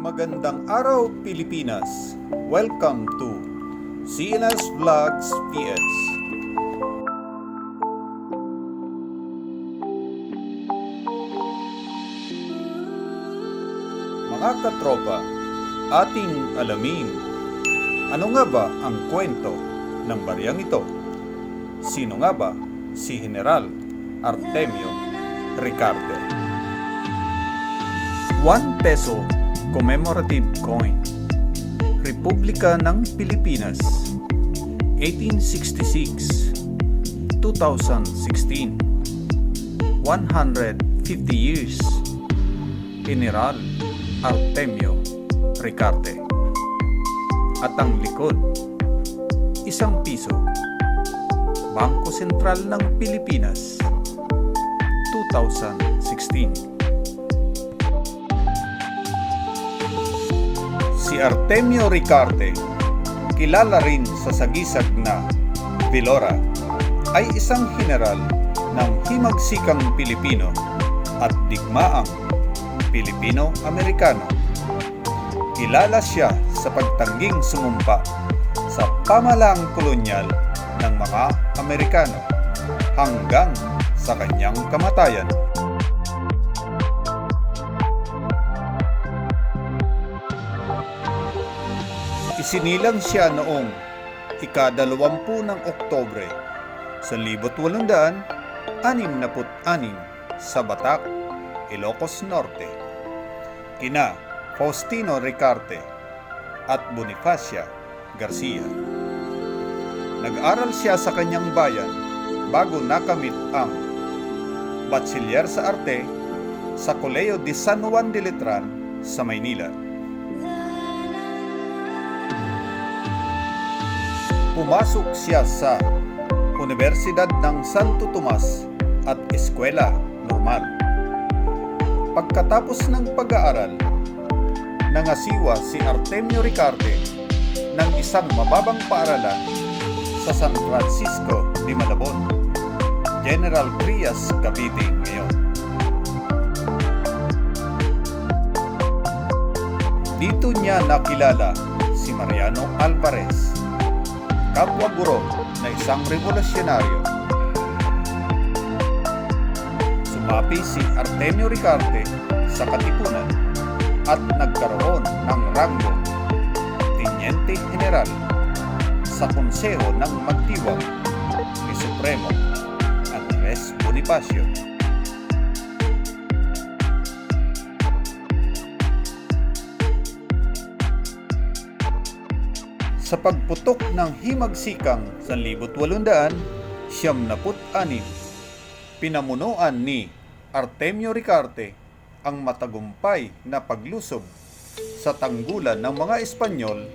Magandang araw Pilipinas! Welcome to CNS Vlogs PS. Mga katropa, ating alamin, ano nga ba ang kwento ng baryang ito? Sino nga ba si General Artemio Ricarte? 1 peso commemorative coin, Republika ng Pilipinas, 1866, 2016, 150 years, General Artemio Ricarte. At ang likod, 1 piso, Bangko Sentral ng Pilipinas, 2016. Si Artemio Ricarte, kilala rin sa sagisag na Villora, ay isang general ng himagsikang Pilipino at digmaang Pilipino-Amerikano. Kilala siya sa pagtangging sumumpa sa pamahalaang kolonyal ng mga Amerikano hanggang sa kanyang kamatayan. Isinilang siya noong ika-20 ng Oktubre sa 1866 sa Batac, Ilocos Norte, kina Faustino Ricarte at Bonifacia Garcia. Nag-aral siya sa kanyang bayan bago nakamit ang Bachiller sa Arte sa Colegio de San Juan de Letran sa Maynila. Pumasok siya sa Universidad ng Santo Tomas at Eskwela Normal. Pagkatapos ng pag-aaral, nangasiwa si Artemio Ricarte ng isang mababang paaralan sa San Francisco de Malabon, General Trias, Cavite ngayon. Dito niya nakilala si Mariano Alvarez, kapwa-guro na isang revolusyonaryo. Sumapi si Artemio Ricarte sa Katipunan at nagkaroon ng ranggong Teniente General sa Konseho ng Magdiwang ni Supremo Andres Bonifacio. Sa pagputok ng himagsikang 1876, pinamunuan ni Artemio Ricarte ang matagumpay na paglusob sa tanggulan ng mga Espanyol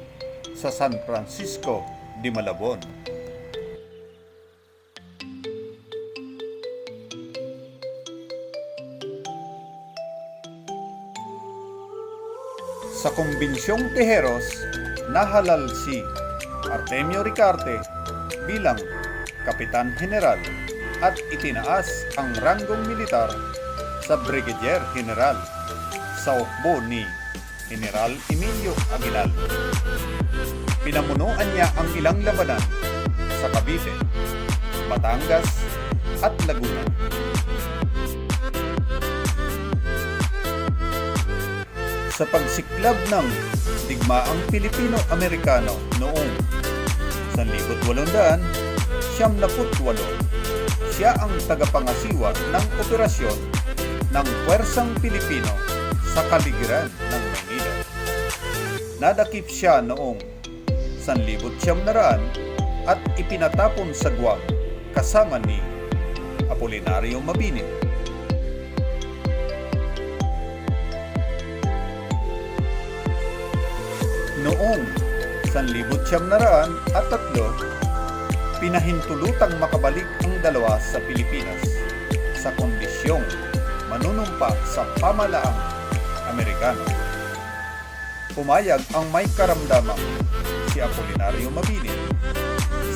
sa San Francisco de Malabon. Sa Kumbinsyong Tejeros, nahalal si Artemio Ricarte bilang Kapitan General at itinaas ang ranggong militar sa Brigadier General sa hukbo ni General Emilio Aguinaldo. Pinamunuan niya ang ilang labanan sa Cavite, Batangas at Laguna. Sa pagsiklab ng digmaang Pilipino-Amerikano noong 1878, siya ang tagapangasiwa ng operasyon ng Puwersang Pilipino sa kaligiran ng Maynila. Nadakip siya noong 1900 at ipinatapon sa Guam kasama ni Apolinario Mabini. Noong 1903, pinahintulutang makabalik ang dalawa sa Pilipinas sa kondisyong manunumpa sa pamahalaang Amerikano. Pumayag ang may karamdamang si Apolinario Mabini,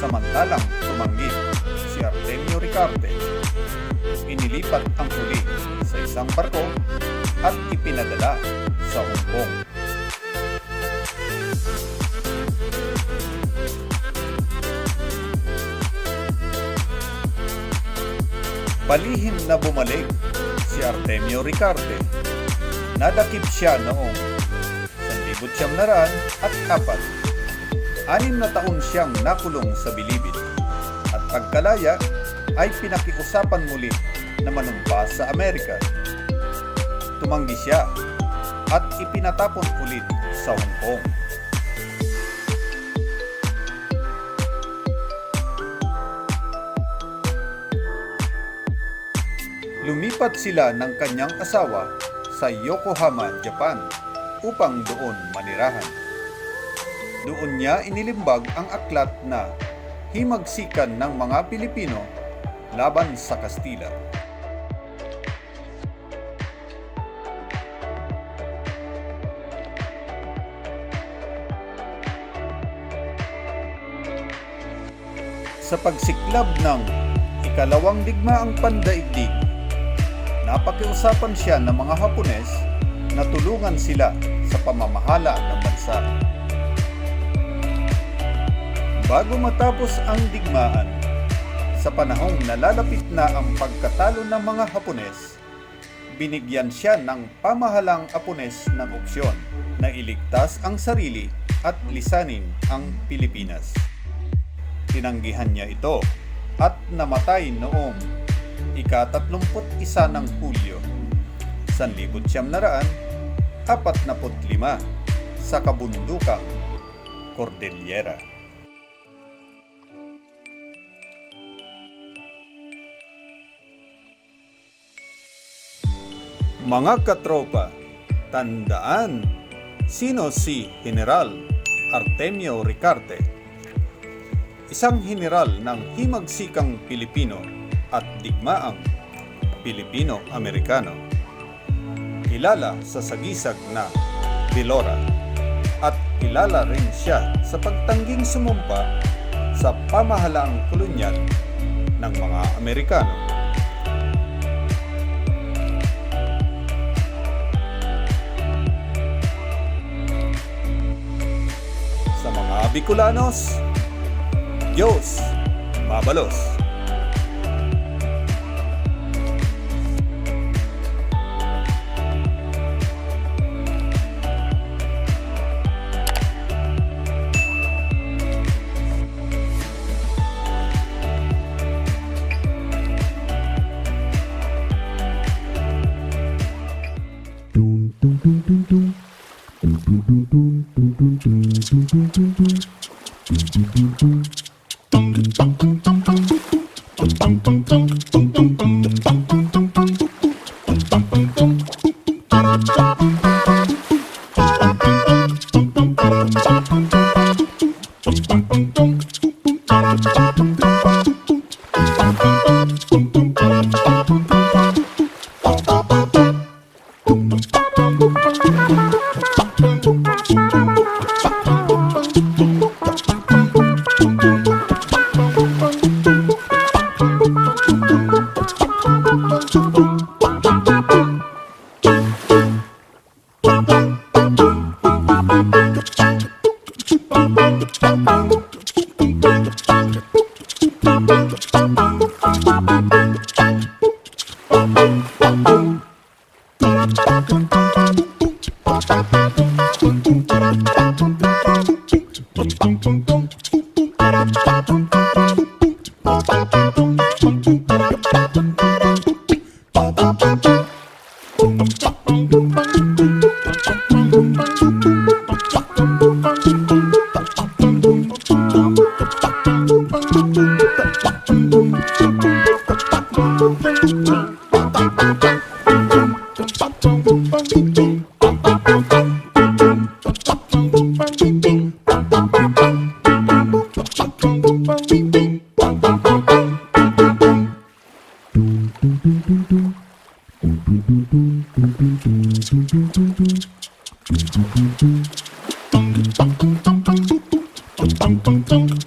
samantalang tumanggi si Artemio Ricarte. Inilipat ang huli sa isang barko at ipinadala sa Hong Kong Palihim na bumalik si Artemio Ricarte. Nadakip siya noong 1904. 6 na taon siyang nakulong sa bilibid at pagkalaya ay pinakiusapan muli na manumpa sa Amerika. Tumanggi siya at ipinatapon ulit sa Hong Kong. Lumipat sila ng kanyang asawa sa Yokohama, Japan upang doon manirahan. Doon niya inilimbag ang aklat na Himagsikan ng mga Pilipino laban sa Kastila. Sa pagsiklab ng ikalawang digmaang pandaigdig, napakiusapan siya ng mga Hapones na tulungan sila sa pamamahala ng bansa. Bago matapos ang digmaan, sa panahong nalalapit na ang pagkatalo ng mga Hapones, binigyan siya ng pamahalang Hapones ng opsyon na iligtas ang sarili at lisanin ang Pilipinas. Tinanggihan niya ito at namatay noong ika-31 ng Hulyo 1945 sa kabundukang Cordillera. Mga katropa, tandaan, sino si General Artemio Ricarte? Isang general ng himagsikang Pilipino at digmaang Pilipino-Amerikano. Kilala sa sagisag na Villora at kilala rin siya sa pagtangging sumumpa sa pamahalaang kolonyal ng mga Amerikano. Sa mga Bicolanos, Diyos mabalos! Dum dum dum dum dum dum dum dum dum dum.